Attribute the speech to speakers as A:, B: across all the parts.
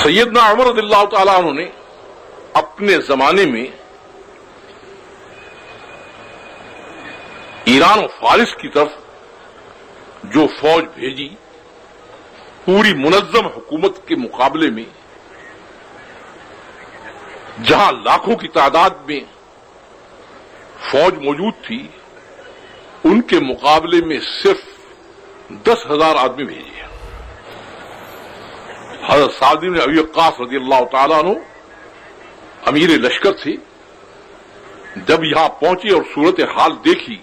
A: سیدنا عمر رضی اللہ تعالیٰ عنہ نے اپنے زمانے میں ایران و فارس کی طرف جو فوج بھیجی، پوری منظم حکومت کے مقابلے میں جہاں لاکھوں کی تعداد میں فوج موجود تھی، ان کے مقابلے میں صرف 10,000 آدمی بھیجے۔ حضرت سعد بن ابی وقاص رضی اللہ تعالیٰ عنہ امیر لشکر تھے، جب یہاں پہنچے اور صورتحال دیکھی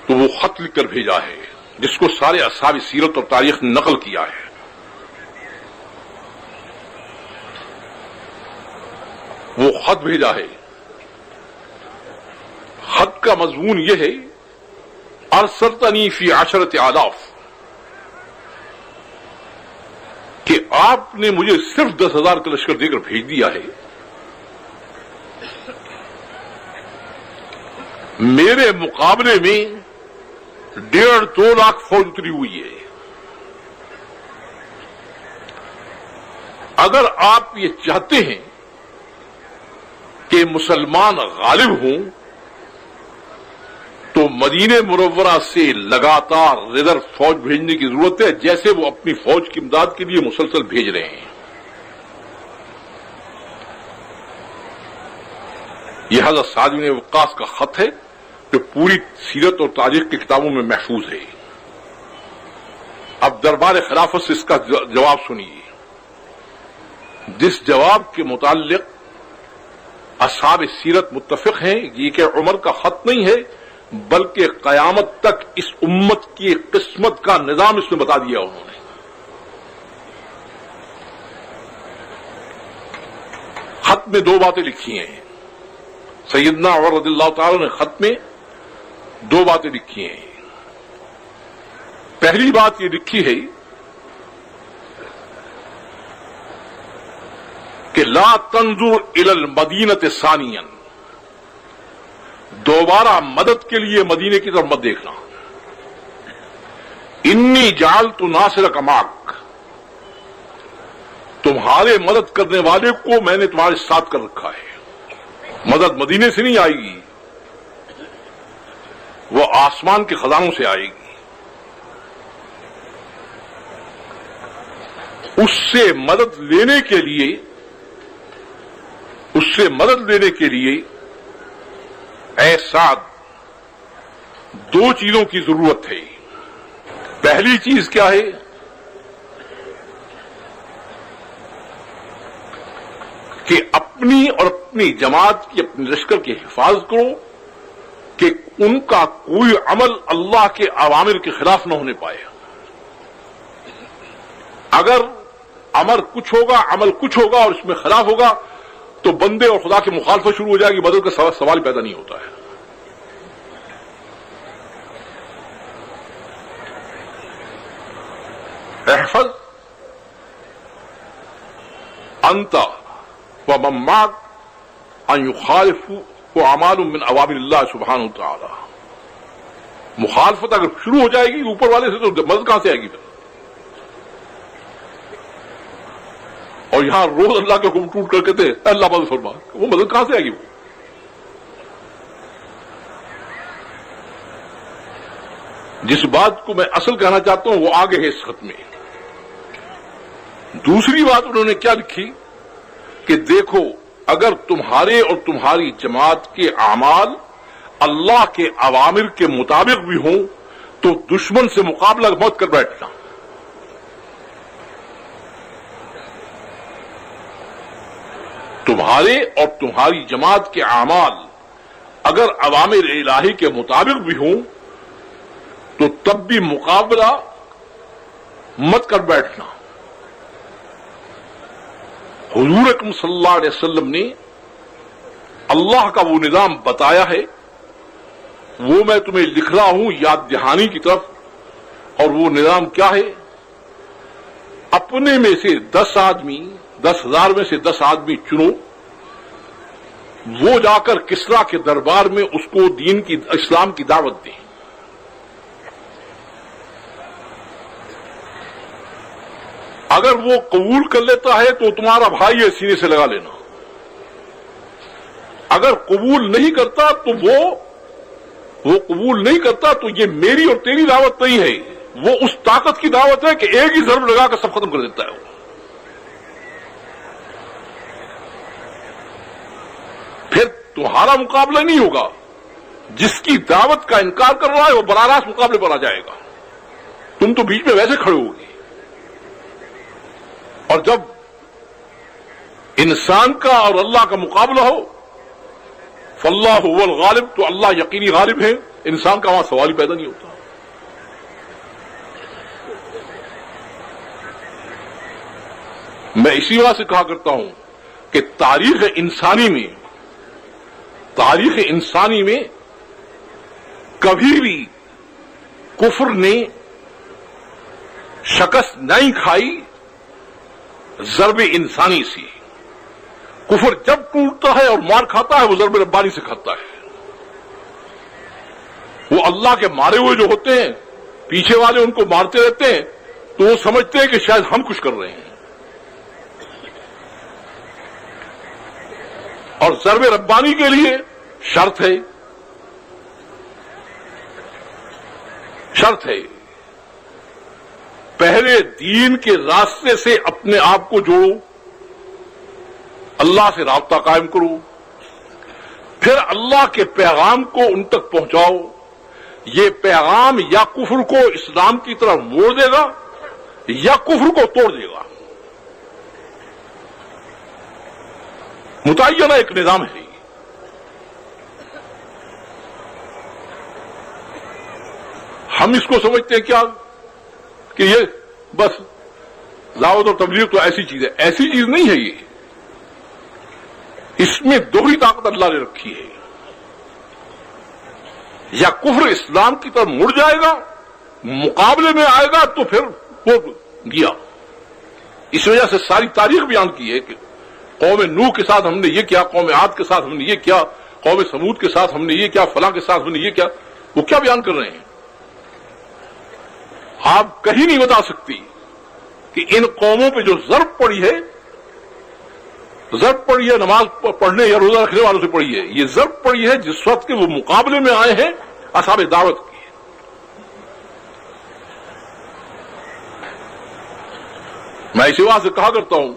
A: تو وہ خط لکھ کر بھیجا ہے، جس کو سارے اصحاب سیرت اور تاریخ نے نقل کیا ہے۔ وہ خط بھیجا ہے، خط کا مضمون یہ ہے: ارسلتنی فی 10,000، کہ آپ نے مجھے صرف 10,000 کا لشکر دے کر بھیج دیا ہے، میرے مقابلے میں 1.5-2 لاکھ فوج اتری ہوئی ہے۔ اگر آپ یہ چاہتے ہیں کہ مسلمان غالب ہوں تو مدینہ منورہ سے لگاتار ریزرو فوج بھیجنے کی ضرورت ہے، جیسے وہ اپنی فوج کی امداد کے لیے مسلسل بھیج رہے ہیں۔ یہ حضرت سعد بن وقاص کا خط ہے جو پوری سیرت اور تاریخ کی کتابوں میں محفوظ ہے۔ اب دربار خلافت سے اس کا جواب سنیے، جس جواب کے متعلق اصحاب سیرت متفق ہیں یہ کہ عمر کا خط نہیں ہے، بلکہ قیامت تک اس امت کی قسمت کا نظام اس میں بتا دیا انہوں نے۔ خط میں 2 باتیں لکھی ہیں، سیدنا عمر رضی اللہ تعالی نے خط میں 2 باتیں لکھی ہیں۔ پہلی بات یہ لکھی ہے کہ لا تنظر الی المدینۃ ثانیا، دوبارہ مدد کے لیے مدینے کی طرف مت دیکھنا۔ انی جعلت ناصرک معک، تمہارے مدد کرنے والے کو میں نے تمہارے ساتھ کر رکھا ہے۔ مدد مدینے سے نہیں آئے گی، وہ آسمان کے خزانوں سے آئے گی۔ اس سے مدد لینے کے لیے اے سعد 2 چیزوں کی ضرورت ہے۔ پہلی چیز کیا ہے کہ اپنی اور اپنی جماعت کی، اپنے لشکر کی حفاظت کرو کہ ان کا کوئی عمل اللہ کے اوامر کے خلاف نہ ہونے پائے۔ اگر عمل کچھ ہوگا اور اس میں خلاف ہوگا تو بندے اور خدا کی مخالفت شروع ہو جائے گی، بدل کا سوال پیدا نہیں ہوتا ہے۔ احفظ انت ومن معك ان يخالفوا اعمال من اوامر اللہ سبحانہ وتعالی۔ مخالفت اگر شروع ہو جائے گی اوپر والے سے تو مدد کہاں سے آئے گی پھر؟ اور یہاں روز اللہ کے حکم ٹوٹ کر کہتے ہیں اللہ مدد فرما، وہ مدد کہاں سے آئے گی؟ وہ جس بات کو میں اصل کہنا چاہتا ہوں وہ آگے ہے اس خط میں۔ دوسری بات انہوں نے کیا لکھی کہ دیکھو، اگر تمہارے اور تمہاری جماعت کے اعمال اللہ کے اوامر کے مطابق بھی ہوں تو دشمن سے مقابلہ مت کر بیٹھنا۔ تمہارے اور تمہاری جماعت کے اعمال اگر اوامر الہی کے مطابق بھی ہوں تو تب بھی مقابلہ مت کر بیٹھنا۔ حضور اکرم صلی اللہ علیہ وسلم نے اللہ کا وہ نظام بتایا ہے، وہ میں تمہیں لکھ رہا ہوں یاد دہانی کی طرف۔ اور وہ نظام کیا ہے؟ اپنے میں سے 10,000 میں سے 10 آدمی چنو، وہ جا کر کسریٰ کے دربار میں اس کو اسلام کی دعوت دیں۔ اگر وہ قبول کر لیتا ہے تو تمہارا بھائی ہے، سینے سے لگا لینا. اگر قبول نہیں کرتا تو وہ قبول نہیں کرتا تو یہ میری اور تیری دعوت نہیں ہے، وہ اس طاقت کی دعوت ہے کہ ایک ہی ضرب لگا کر سب ختم کر دیتا ہے. وہ پھر تمہارا مقابلہ نہیں ہوگا، جس کی دعوت کا انکار کر رہا ہے وہ براہ راست مقابلے پر آ جائے گا. تم تو بیچ میں ویسے کھڑے ہوگی. اور جب انسان کا اور اللہ کا مقابلہ ہو فاللہ هو الغالب، تو اللہ یقینی غالب ہے، انسان کا وہاں سوال ہی پیدا نہیں ہوتا. میں اسی وجہ سے کہا کرتا ہوں کہ تاریخ انسانی میں کبھی بھی کفر نے شکست نہیں کھائی ضرب انسانی سے. کفر جب ٹوٹتا ہے اور مار کھاتا ہے وہ ضرب ربانی سے کھاتا ہے. وہ اللہ کے مارے ہوئے جو ہوتے ہیں، پیچھے والے ان کو مارتے رہتے ہیں تو وہ سمجھتے ہیں کہ شاید ہم کچھ کر رہے ہیں. اور ضرب ربانی کے لیے شرط ہے پہلے دین کے راستے سے اپنے آپ کو جوڑو، اللہ سے رابطہ قائم کرو، پھر اللہ کے پیغام کو ان تک پہنچاؤ. یہ پیغام یا کفر کو اسلام کی طرف موڑ دے گا یا کفر کو توڑ دے گا. متعینہ ایک نظام ہے. ہم اس کو سمجھتے ہیں کیا کہ یہ بس دعوت اور تبلیغ تو ایسی چیز ہے. ایسی چیز نہیں ہے. یہ اس میں دوہری طاقت اللہ نے رکھی ہے. یا کفر اسلام کی طرف مڑ جائے گا، مقابلے میں آئے گا تو پھر وہ گیا. اس وجہ سے ساری تاریخ بیان کی ہے کہ قوم نوح کے ساتھ ہم نے یہ کیا، قوم عاد کے ساتھ ہم نے یہ کیا، قوم سمود کے ساتھ ہم نے یہ کیا، فلاں کے ساتھ ہم نے یہ کیا. وہ کیا بیان کر رہے ہیں؟ آپ کہیں نہیں بتا سکتی کہ ان قوموں پہ جو ضرب پڑی ہے نماز پڑھنے یا روزہ رکھنے والوں سے پڑی ہے. یہ ضرب پڑی ہے جس وقت کے وہ مقابلے میں آئے ہیں اصحاب دعوت کی. میں اسی بات سے کہا کرتا ہوں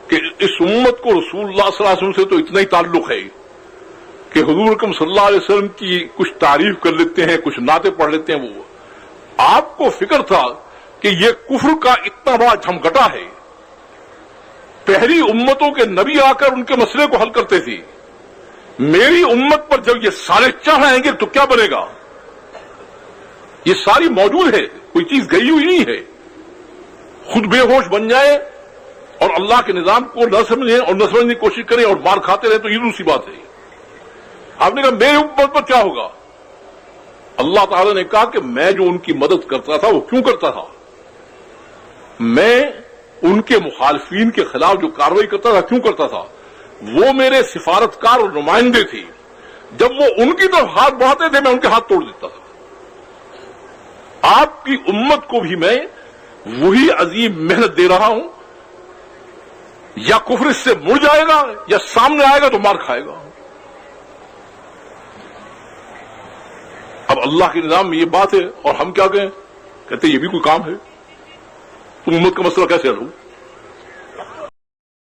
A: کہ اس امت کو رسول اللہ صلی اللہ علیہ وسلم سے تو اتنا ہی تعلق ہے کہ حضور اکرم صلی اللہ علیہ وسلم کی کچھ تعریف کر لیتے ہیں، کچھ نعتیں پڑھ لیتے ہیں. وہ آپ کو فکر تھا کہ یہ کفر کا اتنا بڑا جھمگٹا ہے. پہلی امتوں کے نبی آ کر ان کے مسئلے کو حل کرتے تھے. میری امت پر جب یہ سارے چڑھ آئیں گے تو کیا بنے گا؟ یہ ساری موجود ہے، کوئی چیز گئی ہوئی نہیں ہے. خود بے ہوش بن جائے اور اللہ کے نظام کو نہ سمجھیں اور نہ سمجھنے کی کوشش کریں اور مار کھاتے رہیں تو یہ دوسری بات ہے. آپ نے کہا میری امت پر کیا ہوگا؟ اللہ تعالی نے کہا کہ میں جو ان کی مدد کرتا تھا وہ کیوں کرتا تھا؟ میں ان کے مخالفین کے خلاف جو کارروائی کرتا تھا کیوں کرتا تھا؟ وہ میرے سفارتکار اور نمائندے تھے. جب وہ ان کی طرف ہاتھ بڑھاتے تھے میں ان کے ہاتھ توڑ دیتا تھا. آپ کی امت کو بھی میں وہی عظیم محنت دے رہا ہوں. یا کفر اس سے مڑ جائے گا یا سامنے آئے گا تو مار کھائے گا. اب اللہ کے نظام میں یہ بات ہے اور ہم کیا کہیں؟ کہتے یہ بھی کوئی کام ہے؟ تم امت کا مسئلہ کیسے حل ہو؟